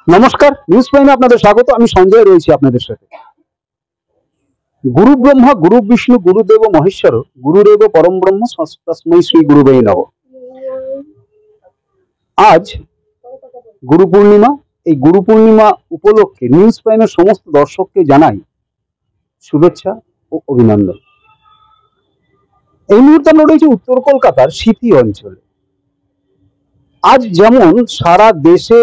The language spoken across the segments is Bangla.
নমস্কার, নিউজ প্রাইমে আপনাদের স্বাগত। আমি সঞ্জয় রয়েছি আপনাদের সাথে। গুরু ব্রহ্মা গুরু বিষ্ণু গুরুদেব মহেশ্বর গুরুদেব পরম ব্রহ্ম তস্মৈ শ্রী গুরুবে নমঃ। আজ গুরু পূর্ণিমা। এই গুরু পূর্ণিমা উপলক্ষে নিউজ প্রাইমের সমস্ত দর্শককে জানাই শুভেচ্ছা ও অভিনন্দন। এই মুহূর্তে আমরা রয়েছি উত্তর কলকাতার সিটি অঞ্চলে। আজ যেমন সারা দেশে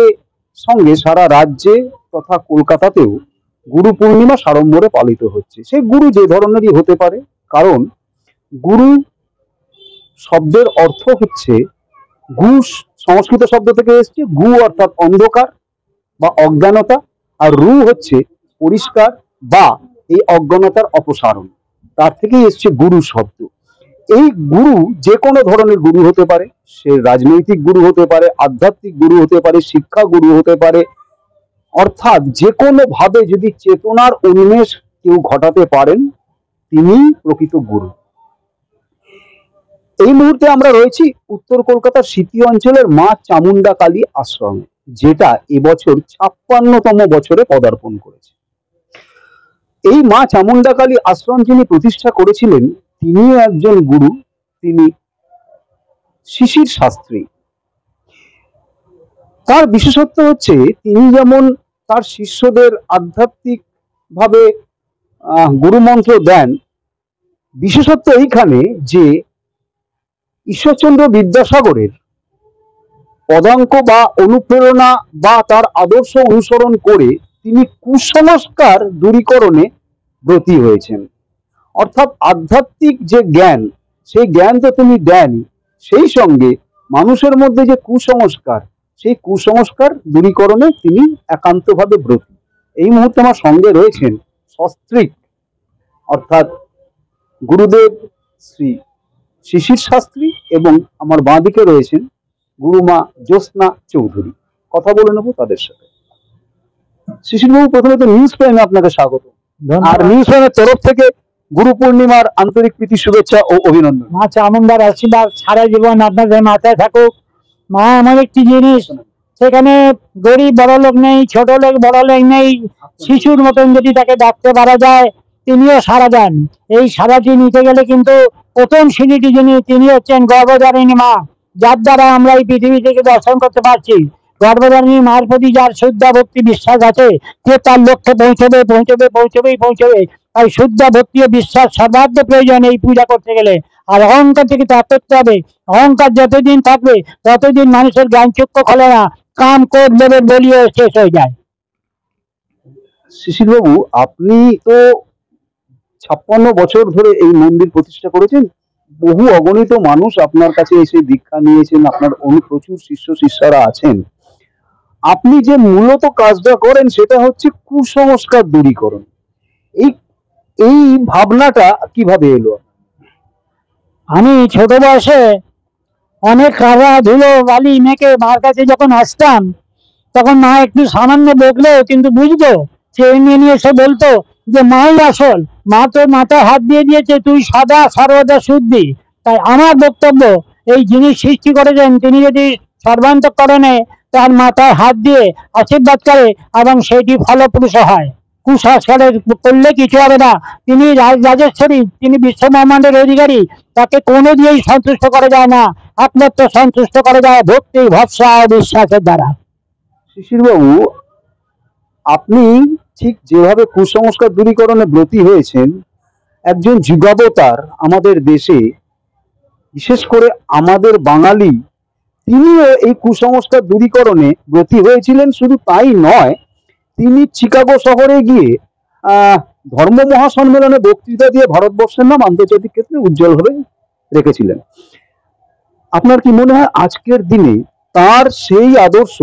সঙ্গে সারা রাজ্যে তথা কলকাতাতেও গুরু পূর্ণিমা সাড়ম্বরে পালিত হচ্ছে। সেই গুরু যে ধরনেরই হতে পারে, কারণ গুরু শব্দের অর্থ হচ্ছে গু, সংস্কৃত শব্দ থেকে এসছে। গু অর্থাৎ অন্ধকার বা অজ্ঞানতা, আর রু হচ্ছে পরিষ্কার বা এই অজ্ঞানতার অপসারণ, তার থেকেই এসছে গুরু শব্দ। এই গুরু যে কোনো ধরনের গুরু হতে পারে, সে রাজনৈতিক গুরু হতে পারে, আধ্যাত্মিক গুরু হতে পারে, শিক্ষা গুরু হতে পারে, অর্থাৎ যে কোনো ভাবে যদি চেতনার উন্মেষ কেউ ঘটাতে পারেন তিনি প্রকৃত গুরু। এই মুহূর্তে আমরা রয়েছি উত্তর কলকাতার সিটি অঞ্চলের মা চামুন্ডা কালী আশ্রমে, যেটা এবছর ৫৬তম বছরে পদার্পণ করেছে। এই মা চামুন্ডা কালী আশ্রম যিনি প্রতিষ্ঠা করেছিলেন তিনিও একজন গুরু, তিনি শিশির শাস্ত্রী। তার বিশেষত্ব হচ্ছে তিনি যেমন তার শিষ্যদের আধ্যাত্মিক ভাবে গুরুমন্ত্র দেন, বিশেষত্ব এইখানে যে ঈশ্বরচন্দ্র বিদ্যাসাগরের পদাঙ্ক বা অনুপ্রেরণা বা তার আদর্শ অনুসরণ করে তিনি কুসংস্কার দূরীকরণে ব্রতী হয়েছেন। অর্থাৎ আধ্যাত্মিক যে জ্ঞান, সেই জ্ঞান তো তিনি দেনই, সেই সঙ্গে মানুষের মধ্যে যে কুসংস্কার, সেই কুসংস্কার দূরীকরণে তিনি একান্তভাবে ব্রতী। এই মুহূর্তে আমার সঙ্গে রয়েছেন সস্ত্রীক অর্থাৎ গুরুদেব শ্রী শিশির শাস্ত্রী, এবং আমার বাঁদিকে রয়েছেন গুরুমা জ্যোৎস্না চৌধুরী। কথা বলে নেবো তাদের সাথে। শিশিরবাবু, প্রথমে তো নিউজ প্রাইমে আপনাকে স্বাগত, আর নিউজ প্রাইমের তরফ থেকে গুরু পূর্ণিমার আন্তরিক প্রীতি শুভেচ্ছা ও অভিনন্দন। মা চামুন্ডার আশীর্বাদ সারা জীবন আপনাদের মাথায় থাকুক। মা এমন একটি জিনিস, সেখানে গরিব বড় লোক নেই, ছোট লোক বড় লোক নেই, শিশুর মতন যদি তাকে ডাকতে পারা যায় তিনিও সারা দেন। এই সারাটি নিতে গেলে কিন্তু প্রথম সিঁড়িটি তিনি হচ্ছেন গর্ভধারিণী মা, যার দ্বারা আমরা এই পৃথিবী থেকে দর্শন করতে পারছি। গর্ভধারিণী মার প্রতি যার শুদ্ধ ভক্তি বিশ্বাস আছে, যে তার লক্ষ্যে পৌঁছবে পৌঁছবে পৌঁছবেই পৌঁছবে। তাই শুদ্ধ ভক্তি ও বিশ্বাস সর্বার্থ প্রয়োজন এই পূজা করতে গেলে। আর অহংকার থেকে ত্যাগ করতে হবে। অহংকার যতদিন থাকবে ততদিন মানুষের জ্ঞান চক্ষু খোলে না, কাম ক্রোধ লোভের বলিও শেষ হয়ে যায়। শিশিরবাবু, আপনি তো ৫৬ বছর ধরে এই মন্দির প্রতিষ্ঠা করেছেন, বহু অগণিত মানুষ আপনার কাছে এসে দীক্ষা নিয়েছেন, আপনার প্রচুর শিষ্য শিষ্যরা আছেন। আপনি যে মূলত কাজটা করেন সেটা হচ্ছে কুসংস্কার দূরীকরণ। এই এই ভাবনাটা কিভাবে এলো? আমি ছোট বয়সে অনেক কাদা ধুলো বালি মেখে মার কাছে যখন আসতাম, তখন মা একটু সামান্য বকলেও কিন্তু বুঝতো, সে নিয়ে নিয়ে এসে বলতো যে মাই আসল, মা তোর মাথায় হাত দিয়ে দিয়েছে, তুই সদা সর্বদা শুদ্ধি। তাই আমার বক্তব্য, এই যিনি সৃষ্টি করেছেন তিনি যদি সর্বান্তঃকরণে তার মাথায় হাত দিয়ে আশীর্বাদ করে এবং সেটি ফলপ্রসূ হয়। কুসংস্কারের করলে কিছু হবে না। তিনি রাজেশ্বরী, তিনি বিশ্ব ব্রহ্মাণ্ডের অধিকারী, তাকে কোনো দিয়েই সন্তুষ্ট করা যায় না, একমাত্র সন্তুষ্ট করা যায় ভক্তি ভরসা ও বিশ্বাসের দ্বারা। শিশিরবাবু, আপনি ঠিক যেভাবে কুসংস্কার দূরীকরণে ব্রতী হয়েছেন, একজন যুগাবতার আমাদের দেশে, বিশেষ করে আমাদের বাঙালি, তিনিও এই কুসংস্কার দূরীকরণে ব্রতী হয়েছিলেন। শুধু তাই নয়, তিনি চিকাগো শহরে গিয়ে ধর্ম মহাসম্মেলনে বক্তৃতা দিয়ে ভারতবর্ষের নাম আন্তর্জাতিক ক্ষেত্রে উজ্জ্বলভাবে রেখেছিলেন। আপনার কি মনে হয় আজকের দিনে তার সেই আদর্শ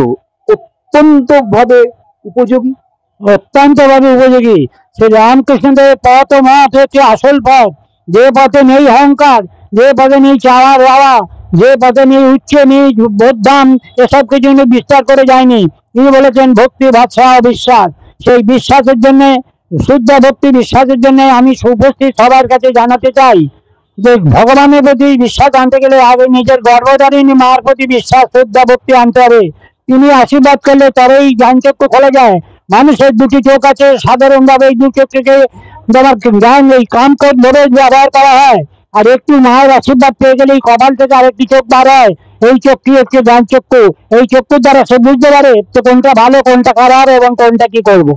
অত্যন্ত ভাবে উপযোগী? অত্যন্ত ভাবে উপযোগী। শ্রী রামকৃষ্ণদেবের পথ ও মত হচ্ছে আসল পথ। যে পথে নেই অহংকার, যে পথে নেই চাওয়া পাওয়া, যে পথে নেই উচ্চে নেই বোধাম, এসব কিছু বিস্তার করে যায়নি। তিনি বলেছেন ভক্তি ভরসা ও বিশ্বাস। সেই বিশ্বাসের জন্য, শুদ্ধ ভক্তি বিশ্বাসের জন্য আমি উপস্থিত সবার কাছে জানাতে চাই যে ভগবানের প্রতি বিশ্বাস আনতে গেলে আগে নিজের গর্ভধারিণী মার প্রতি বিশ্বাস, শুদ্ধ ভক্তি আনতে হবে। তিনি আশীর্বাদ করলে তবেই জ্ঞান চক্ষু খোলা যায়। মানুষের দুটি চোখ আছে, সাধারণভাবে এই দু চোখ থেকে তোমার জ্ঞান এই কাম কোড ধরে ব্যবহার করা হয়। আর একটু মায়ের আশীর্বাদ পেয়ে গেলে এই কপাল থেকে আরেকটি চোখ বার হয়, এই চোখটি হচ্ছে জ্ঞান চক্ষু। এই চক্ষুর দ্বারা সে বুঝতে পারে তো কোনটা ভালো কোনটা খারাপ এবং কোনটা কি করব।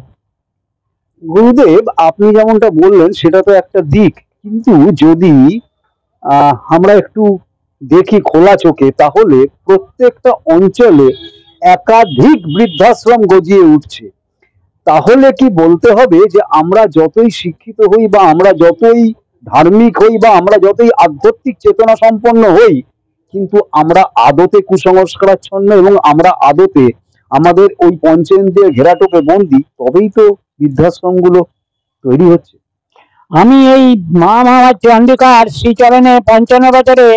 গুরুদেব, আপনি যেমনটা বললেন সেটা তো একটা দিক, কিন্তু যদি আমরা একটু দেখি খোলা চোখে, তাহলে প্রত্যেকটা অঞ্চলে একাধিক বৃদ্ধাশ্রম গজিয়ে উঠছে। তাহলে কি বলতে হবে যে আমরা যতই শিক্ষিত হই বা আমরা যতই ধার্মিক হই বা আমরা যতই আধ্যাত্মিক চেতনা সম্পন্ন হই, কিন্তু আমরা আদতে কুসংস্কারাচ্ছন্ন এবং আমরা আদতে আমাদের ওই পঞ্চেন্দ্রিয় ঘেরাটোপে বন্দি, তবেই তো বৃদ্ধাশ্রমগুলো তৈরি হচ্ছে। আমি এই মা মামার চন্ডিকার শ্রীচরণে 55 বছরে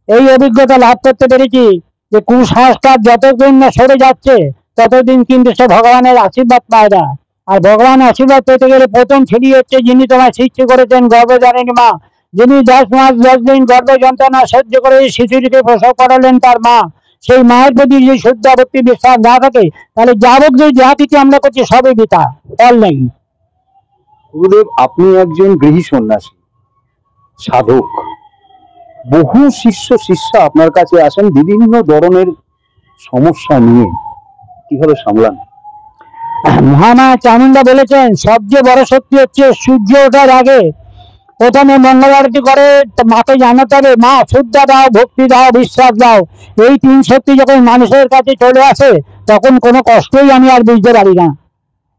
এই অভিজ্ঞতা লাভ করতে পেরেছি যে কুসংস্কার যতদিন না সরে যাচ্ছে ততদিন কিন্তু সে ভগবানের আশীর্বাদ পায় না। আর ভগবানের আশীর্বাদ পেতে গেলে প্রথম সিঁড়ি হচ্ছে যিনি তোমায় সৃষ্টি করেছেন গর্ভধারিণী মা, যিনি 10 মাস 10 দিন গর্ভ যন্ত্রণা সহ্য করে শিশুটিকে প্রসব করালেন তার মা। সেই মায়ের প্রতি যদি শুদ্ধ ভক্তি বিশ্বাস না থাকে তাহলে যাবতীয় যা কিছু আমরা করছি সবই বৃথা, ফল নেই। গুরুদেব, আপনি একজন গৃহী সন্ন্যাসী, সাধক। বহু শিষ্য শিষ্যা আপনার কাছে আসেন বিভিন্ন ধরনের সমস্যা নিয়ে, কিভাবে সামলান? মহামা চামুন্ডা বলেছেন সবচেয়ে বড় শক্তি হচ্ছে সূর্য ওঠার আগে প্রথমে মঙ্গল আরতি করে মাকে জানাতে হবে মা শ্রদ্ধা দাও, ভক্তি দাও, বিশ্বাস দাও। এই 3 শক্তি যখন মানুষের কাছে চলে আসে তখন কোনো কষ্টই আমি আর বুঝতে পারি না।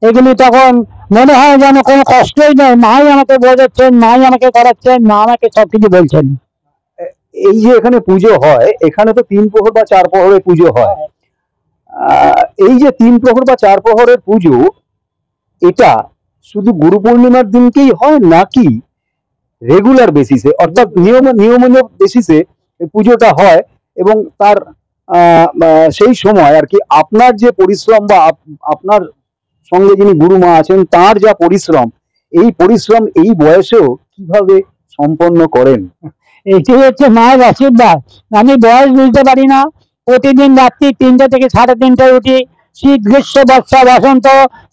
এগুলি তখন মনে হয় যেন কোনো কষ্টই নেই, মাই আমাকে বোঝাচ্ছেন, মাই আমাকে করাচ্ছেন, মা আমাকে সবকিছু বলছেন। এই যে এখানে পুজো হয়, এখানে তো 3 প্রহর বা 4 প্রহরের পুজো হয়। এই যে 3 প্রহর বা 4 প্রহরের পুজো, এটা শুধু গুরু পূর্ণিমার দিনকেই হয় নাকি রেগুলার বেসিসে, অর্থাৎ নিয়মীয় বেসিসে পুজোটা হয়? এবং তার সেই সময় আর কি আপনার যে পরিশ্রম বা আপনার সঙ্গে যিনি গুরুমা আছেন তার যা পরিশ্রম, এই পরিশ্রম এই বয়সেও কিভাবে সম্পন্ন করেন? এটি হচ্ছে মায়ের আশীর্বাদ। আমি বয়স বুঝতে পারি না, প্রতিদিন রাত্রি 3টে থেকে 3:30টায় উঠি। শীত, গ্রীষ্ম, বর্ষা, বসন্ত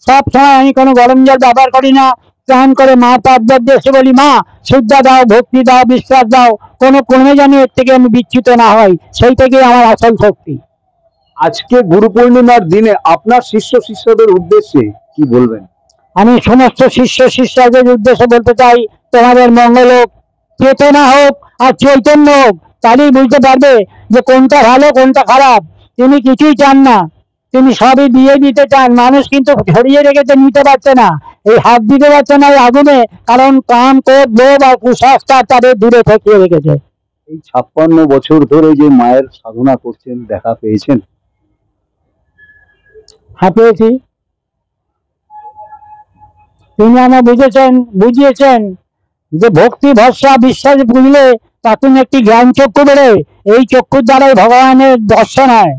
সব সময় আমি কোনো গরম জল ব্যবহার করি না। স্নান করে মা পাদব এসে বলি মা শ্রদ্ধা দাও, ভক্তি দাও, বিশ্বাস দাও, কোনো ক্রমে যেন এর থেকে আমি বিচ্যুত না হই, সেই থেকেই আমার আসল শক্তি। আজকে গুরু পূর্ণিমার দিনে আপনার শিষ্য শিষ্যদের উদ্দেশ্যে কি বলবেন? আমি সমস্ত শিষ্য শিষ্যদের উদ্দেশ্যে বলতে চাই তোমাদের মঙ্গল হোক, চেতনা হোক আর চৈতন্য হোক, তাহলেই বুঝতে পারবে যে কোনটা ভালো কোনটা খারাপ। তিনি কিছুই চান না, তিনি সবই দিয়ে দিতে চান। মানুষ কিন্তু ছড়িয়ে রেখেছে, নিতে পারছে না, এই হাত দিতে পারছে না এই আগুনে, কারণ কাম ক্রোধ লোভ আর কুসংস্কার তাদের দূরে ঠেকিয়ে রেখেছে। এই 56 বছর ধরে যে মায়ের সাধনা করছেন, দেখা পেয়েছেন? হ্যাঁ, পেয়েছি। তিনি আমার বুঝিয়েছেন যে ভক্তি ভরসা বিশ্বাস বুঝলে তখন একটি জ্ঞান চক্ষু বেড়ে, এই চক্ষুর দ্বারাই ভগবানের দর্শন হয়।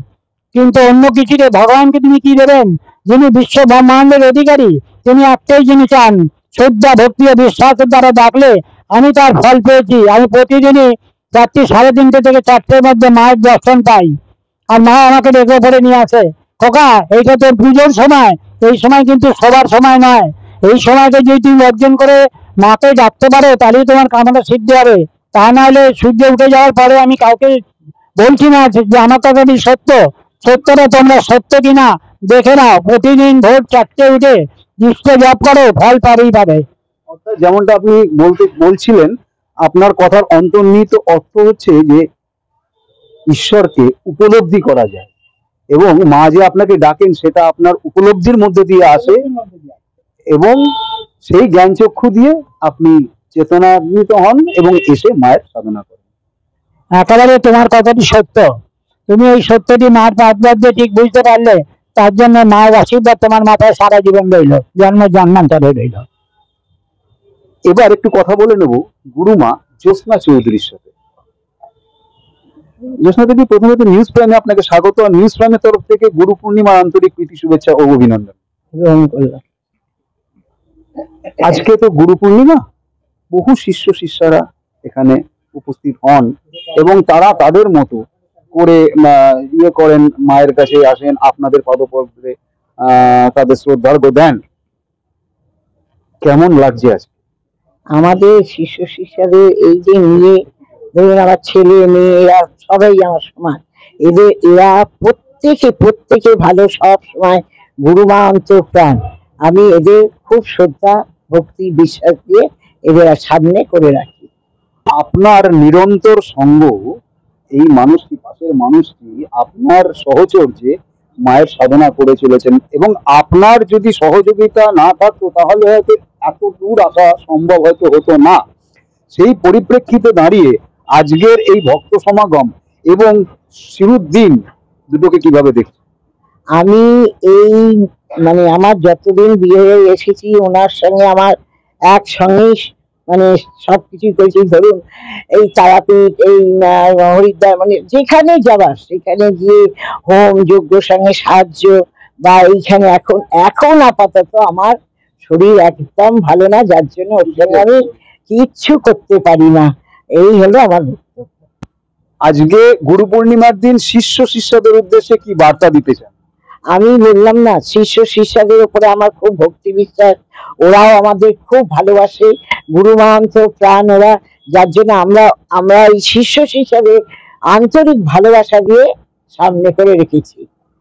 কিন্তু অন্য কিছুতে ভগবানকে তিনি কি দেবেন? যিনি বিশ্ব ব্রহ্মাণ্ডের অধিকারী, তিনি একটাই জিনিস চান, শ্রদ্ধা ভক্তি ও বিশ্বাসের দ্বারা ডাকলে আমি তার ফল পেয়েছি। আমি প্রতিদিনই রাত্রি 3:30 থেকে 4টের মধ্যে মায়ের দর্শন পাই, আর মা আমাকে ডেকে পড়ে নিয়ে আসে, খোকা এইটা তোর পুজোর সময়, এই সময় কিন্তু সবার সময় নয়। এই সময়টা যদি তুমি অর্জন করে মাকে ডাকতে পারো তাহলেই তোমার কামনা সিদ্ধ হবে। তা নাহলে সূর্য উঠে যাওয়ার পরে আমি কাউকে বলছি না যে আমার কথাটি সত্য, সত্যটা তোমরা সত্য কিনা দেখে নাও। প্রতিদিন ভোর 4টে উঠে নিশ্চয় জপ করো, ফল পাবেই পাবে। অর্থাৎ যেমনটা আপনি বলছিলেন, আপনার কথার অন্তর্নিহিত অর্থ হচ্ছে যে ঈশ্বরকে উপলব্ধি করা যায় এবং মা যে আপনাকে ডাকেন সেটা আপনার উপলব্ধির মধ্যে দিয়ে আসে এবং সেই জ্ঞান চক্ষু দিয়ে আপনি চেতনান্বিত হন এবং এসে মায়ের সাধনা করেন। একেবারে তোমার কথাটি সত্য। তুমি এই সত্যটি মার পাদবার দিয়ে ঠিক বুঝতে পারলে তার জন্য মায়ের আশীর্বাদ তোমার মাথায় সারা জীবন রইল, জন্ম জন্মান্তরে রইল। এবার একটু কথা বলে নেব গুরুমা জ্যোৎস্না চৌধুরীর সাথে। জ্যোৎস্না দেবী, প্রথমে তো নিউজ প্রাইমে আপনাকে স্বাগত। আর নিউজ প্রাইমের তরফ থেকে গুরু পূর্ণিমার আন্তরিক প্রীতি শুভেচ্ছা ও অভিনন্দন। আজকে তো গুরু পূর্ণিমা, বহু শিষ্য শিষ্যারা এখানে উপস্থিত হন এবং তারা তাদের মতো করে ইয়ে করেন, মায়ের কাছে আসেন, আপনাদের পদপদ্মে তাদের শ্রদ্ধার্ঘ্য দেন, কেমন লাগছে আজকে? আমাদের শিষ্য শিষ্যদের এই যে নিয়ে, ধরুন আমার ছেলে মেয়ে এরা সবাই আমার সমান, এরা প্রত্যেকে প্রত্যেকে ভালো, সব সময় গুরু মা অন্তঃপ্রাণ। আমি এদের খুব শ্রদ্ধা ভক্তি বিশ্বাস দিয়ে এদের সামনে করে রাখি। আপনার নিরন্তর সঙ্গ, এই মানুষটি, পাশের মানুষটি আপনার সহচর্যে মায়ের সাধনা করে চলেছেন, এবং আপনার যদি সহযোগিতা না থাকতো তাহলে হয়তো এত দূর আসা সম্ভব হয়তো হতো না। সেই পরিপ্রেক্ষিতে দাঁড়িয়ে আজকের এই ভক্ত সমাগম এবং শিরুদ্দিন দুটোকে কিভাবে দেখছেন? আমি এই মানে আমার যতদিন বিয়ে হয়ে এসেছি ওনার সঙ্গে আমার একসঙ্গেই মানে সবকিছু করেছি। ধরুন এই তারাপীঠ, এই হরিদ্বার, মানে যেখানে যাবার সেখানে গিয়ে হোম যজ্ঞ সঙ্গে সাহায্য, বা এইখানে এখন এখন আপাতত আমার শরীর একদম ভালো না, যার জন্য ওর জন্য আমি কিচ্ছু করতে পারি না। এই হলো আমার বক্তব্য। আজকে গুরু পূর্ণিমার দিন শিষ্য শিষ্যদের উদ্দেশ্যে কি বার্তা দিতে চান? আমি বললাম না, শিষ্য শিষ্যদের উপরে আমার খুব ভক্তি বিশ্বাস, ওরাও আমাদের খুব ভালোবাসে, গুরু মহান্ত প্রাণ ওরা, যার জন্য আমরা আমরা এই শিষ্য শিষ্যদের আন্তরিক ভালোবাসা দিয়ে সামনে করে রেখেছি।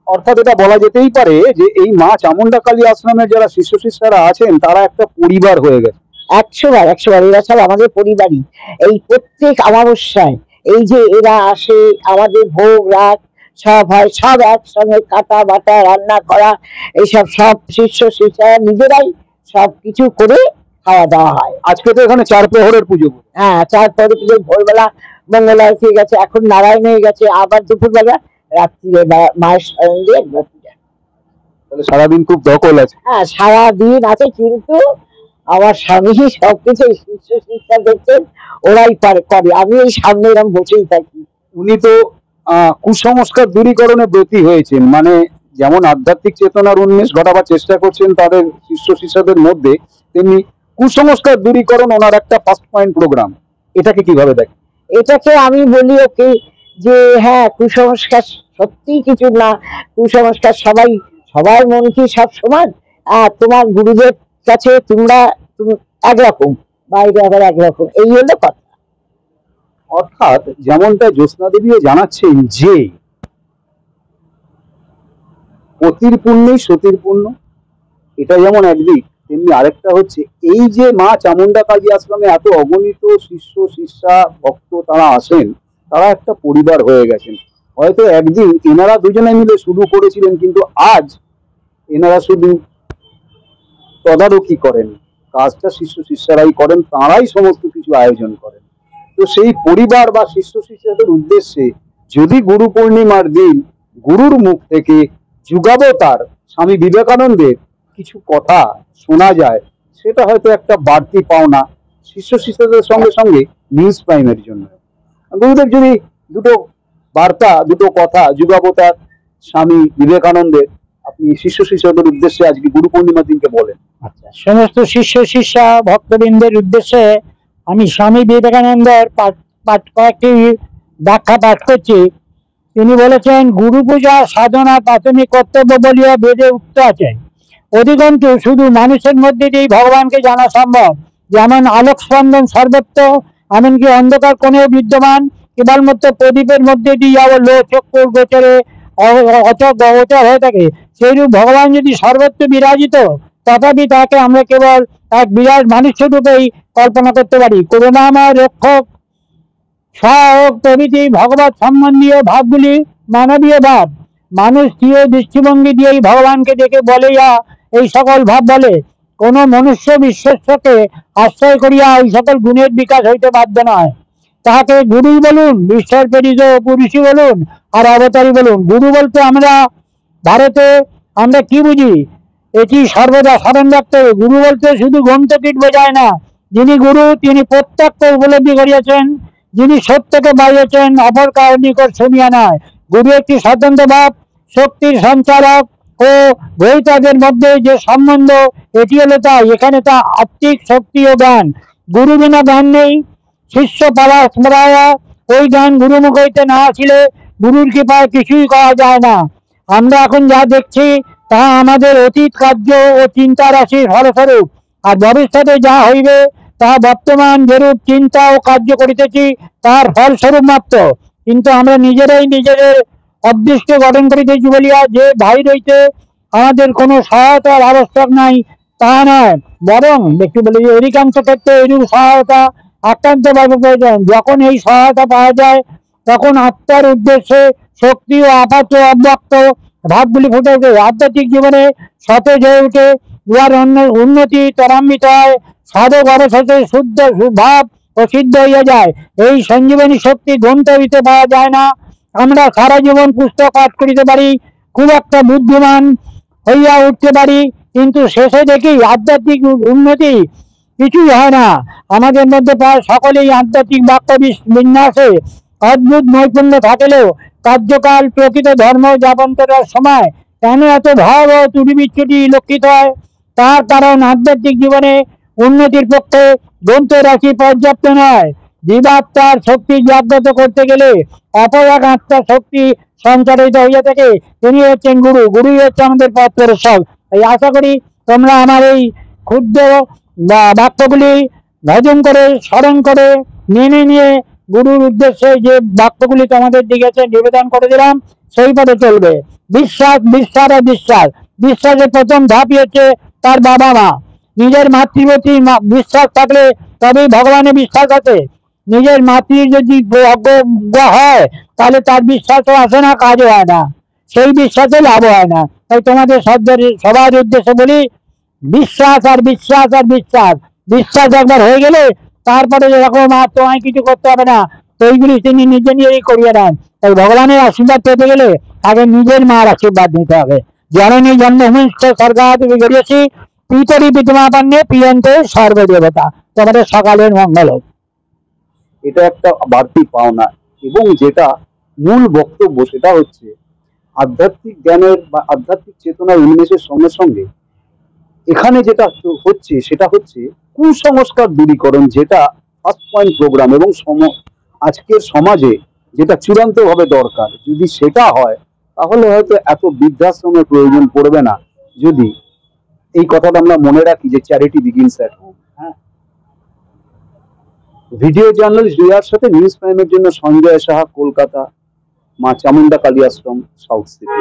অর্থাৎ এটা বলা যেতেই পারে যে এই মা চামুন্ডা কালী আশ্রমের যারা শিষ্য শিষ্যরা আছেন তারা একটা পরিবার হয়ে গেছে। 100 বার 100 বার এরা সব আমাদের পরিবারই। এই প্রত্যেক অমাবস্যায় এই যে এরা আসে, আমাদের ভোগ রাগ সব হয়, সব একসঙ্গে কাটা বাটা রান্না করা, এইসব সব শিষ্য শিষ্যরা নিজেরাই সব কিছু করে খাওয়া দাওয়া হয়। আজকে তো এখানে 4 প্রহরের পুজো। হ্যাঁ, 4 প্রহরের পুজো, ভোরবেলা মঙ্গল আরতি হয়ে গেছে, এখন নারায়ণ হয়ে গেছে, আবার দুপুরবেলা রাত্রিরে মায়ের সঙ্গে পূজা। তাহলে সারাদিন খুব দখল আছে। হ্যাঁ, সারাদিন আছে, কিন্তু আমার স্বামী সবকিছু শিষ্য শিক্ষা দেখছেন, ওরাই করে, আমি এই সামনে এরকম বসেই থাকি। উনি তো কুসংস্কার দূরীকরণে ব্রতী হয়েছেন, মানে যেমন আধ্যাত্মিক চেতনার উন্মেষ ঘটাবার চেষ্টা করছেন তাদের শিষ্য শিষ্যদের মধ্যে, তেমনি কুসংস্কার দূরীকরণ ওনার একটা ফার্স্ট পয়েন্ট প্রোগ্রাম। এটাকে কিভাবে দেখেন? এটাকে আমি বলি ওকে যে হ্যাঁ, কুসংস্কার সত্যি কিছু না, কুসংস্কার সবাই, সবার মন কি সব সমান, আর তোমার গুরুদের কাছে তুমি একরকম, বাইরে আবার একরকম, এই হলো কথা। অর্থাৎ যেমনটা জ্যোৎস্না দেবীও জানাচ্ছেন যে পতির পুণ্যই সতীর পুণ্য, এটা যেমন একদিক, তেমনি আরেকটা হচ্ছে এই যে মা চামুন্ডা কালী আশ্রমে এত অগণিত শিষ্য শিষ্যা ভক্ত তারা আসেন, তারা একটা পরিবার হয়ে গেছেন। হয়তো একদিন এনারা দুজনে মিলে শুরু করেছিলেন, কিন্তু আজ এনারা শুধু তদারকি করেন, কাজটা শিষ্য শিষ্যরাই করেন, তাঁরাই সমস্ত কিছু আয়োজন করেন। তো সেই পরিবার বা শিষ্য শিষ্যদের উদ্দেশ্যে যদি গুরু পূর্ণিমার দিন গুরুর মুখ থেকে যুগাবতার স্বামী বিবেকানন্দের কিছু কথা শোনা যায়, সেটা হয়তো একটা বাড়তি পাওনা শিষ্য শিষ্যদের সঙ্গে সঙ্গে নিউজ প্রাইমের জন্য। গুরুদেব যদি দুটো বার্তা, দুটো কথা যুগাবতার স্বামী বিবেকানন্দের আপনি শিষ্য শিষ্যদের উদ্দেশ্যে আজকে গুরু পূর্ণিমার দিনকে বলেন। আচ্ছা, সমস্ত শিষ্য শিষ্যা ভক্তবৃন্দের উদ্দেশ্যে আমি স্বামী বিবেকানন্দের কয়েকটি ব্যাখ্যা পাঠ করছি। তিনি বলেছেন, গুরু পূজা সাধনা প্রাথমিক কর্তব্য বলিয়া বেদে উক্ত আছে, অধিকন্তু শুধু মানুষের মধ্যে দিয়েই ভগবানকে জানা সম্ভব। যেমন আলোক স্পন্দন সর্বত্র, এমনকি অন্ধকার কোণেও বিদ্যমান, কেবলমাত্র প্রদীপের মধ্যে দিয়ে লো চক্ষুর গোচরে অচর হয়ে থাকে, সেইরূপ ভগবান যদি সর্বত্র বিরাজিত, তথাপি তাকে আমরা কেবল এক বিরাট মানুষ রূপেই কল্পনা করতে পারি। করুণাময়, রক্ষক, সহায়ক প্রভৃতি ভগবত সম্বন্ধীয় ভাবগুলি মানবীয় ভাব। মানুষ প্রিয় দৃষ্টিভঙ্গি দিয়েই ভগবানকে দেখে বলেয়া এই সকল ভাব বলে। কোন মনুষ্য বিশ্বকে আশ্রয় করিয়া এই সকল গুণের বিকাশ হইতে বাধ্য নয়। তাহাকে গুরুই বলুন, ঈশ্বর প্রেরিত পুরুষই বলুন, আর অবতারই বলুন। গুরু বলতে আমরা ভারতে আমরা কি বুঝি, এটি সর্বদা স্মরণ রাখতে হবে। গুরু বলতে শুধু গ্রন্থপীঠ বোঝায় না। যিনি গুরু তিনি প্রত্যক্ষ উপলব্ধি করিয়াছেন, যিনি সত্যকে বাইরেছেন, অপর কারোর নিকট শুনিয়া নয়। গুরু একটি স্বতন্ত্র ভাব, শক্তির সঞ্চারক ও গ্রহীতাদের মধ্যে যে সম্বন্ধ, এটি হলো তাই। এখানে তা আত্মিক শক্তি ও জ্ঞান। গুরু বিনা জ্ঞান নেই। শিষ্য পাওয়া ওই জ্ঞান গুরুমুখ হইতে না আসিলে গুরুর কৃপায় কিছুই করা যায় না। আমরা এখন যা দেখছি তা আমাদের অতীত কার্য ও চিন্তা রাশির ফলস্বরূপ, আর ভবিষ্যতে যা হইবে তা বর্তমান যেরূপ চিন্তা ও কার্য করিতেছি তার ফলস্বরূপ মাত্র। কিন্তু আমরা নিজেরাই নিজেদের অদৃষ্ট গঠন করিতেছি বলিয়া যে ভাই রইতে আমাদের কোনো সহায়তার আবশ্যক নাই তা নয়, বরং একটু বলি যে অধিকাংশ ক্ষেত্রে এরূপ সহায়তা আক্রান্তভাবে প্রয়োজন। যখন এই সহায়তা পাওয়া যায় তখন আত্মার উদ্দেশ্যে শক্তি ও আপাত অব্যক্ত ভাবগুলি ফুটে ওঠে, আধ্যাত্মিক জীবনে সতেজ হয়ে উঠে, উহার উন্নতি ত্বরান্বিত হয়, সাধক অবশেষে শুদ্ধ ভাব ও সিদ্ধ হইয়া যায়। এই সঞ্জীবনী শক্তি গ্রন্থিতে পাওয়া যায় না। আমরা সারা জীবন পুস্তক পাঠ করিতে পারি, খুব একটা বুদ্ধিমান হইয়া উঠতে পারি, কিন্তু শেষে দেখি আধ্যাত্মিক উন্নতি কিছুই হয় না। আমাদের মধ্যে প্রায় সকলেই আধ্যাত্মিক বাক্য বিন্যাসে অদ্ভুত নৈপুণ্য থাকলেও কার্যকাল প্রকৃত ধর্ম যাপন করার সময় কেন এত ভাব ও ত্রুটি বিচ্যুতি লক্ষিত হয়? তার কারণ আধ্যাত্মিক জীবনে উন্নতির পক্ষে গ্রন্থ রাশি পর্যাপ্ত নয়। জীবাত্মার শক্তি জাগ্রত করতে গেলে অপর এক আত্মার শক্তি সঞ্চারিত হইয়া থাকে, তিনি হচ্ছেন গুরু। গুরুই হচ্ছে আমাদের পথ প্রদর্শক। এই আশা করি তোমরা আমার এই ক্ষুদ্র বাক্যগুলি ভজন করে স্মরণ করে মেনে নিয়ে গুরুর উদ্দেশ্যে যে বাক্যগুলি তোমাদের দিকে নিবেদন করে দিলাম সেই পথে চলবে। বিশ্বাস, বিশ্বাস আর বিশ্বাস। বিশ্বাসের প্রথম ধাপই হচ্ছে তার বাবা মা। নিজের মাতৃপ্রতি বিশ্বাস থাকলে তবেই ভগবানের বিশ্বাস আছে। নিজের মাতৃ যদি অজ্ঞ হয় তাহলে তার বিশ্বাসও আসে না, কাজও হয় না, সেই বিশ্বাসে লাভ হয় না। তাই তোমাদের সবার উদ্দেশ্যে বলি, বিশ্বাস আর বিশ্বাস আর বিশ্বাস। বিশ্বাস একবার হয়ে গেলে তারপরে এরকম আর তোমায় কিছু করতে হবে না, তো এইগুলি তিনি নিজে নিজেই করিয়ে দেন। তাই ভগবানের আশীর্বাদ পেতে গেলে আগে নিজের মার আশীর্বাদ নিতে হবে। জননী জন্মভূমি সরকার গড়িয়েছি, পিতরি পিতামাতান্নে প্রিয়ন্তে সর্বদেবতা। তোমাদের সকালের মঙ্গল হোক। এটা একটা বাড়তি পাওনা, এবং যেটা মূল বক্তব্য সেটা হচ্ছে আধ্যাত্মিক জ্ঞানের বা আধ্যাত্মিক চেতনার উন্মেষের সঙ্গে সঙ্গে এখানে যেটা হচ্ছে সেটা হচ্ছে কুসংস্কার দূরীকরণ, যেটা ফার্স্ট পয়েন্ট প্রোগ্রাম, এবং আজকের সমাজে যেটা চূড়ান্ত ভাবে দরকার। যদি সেটা হয় তাহলে হয়তো এত বৃদ্ধাশ্রমের প্রয়োজন পড়বে না, যদি এই কথাটা আমরা মনে রাখি যে চ্যারিটি বিগিনস অ্যাট হোম। হ্যাঁ, ভিডিও জার্নালিস্ট রিয়ার সাথে নিউজ প্রাইমের জন্য সঞ্জয় সাহা, কলকাতা, মা চামুন্ডা কালী আশ্রম, সাউথ সিটি।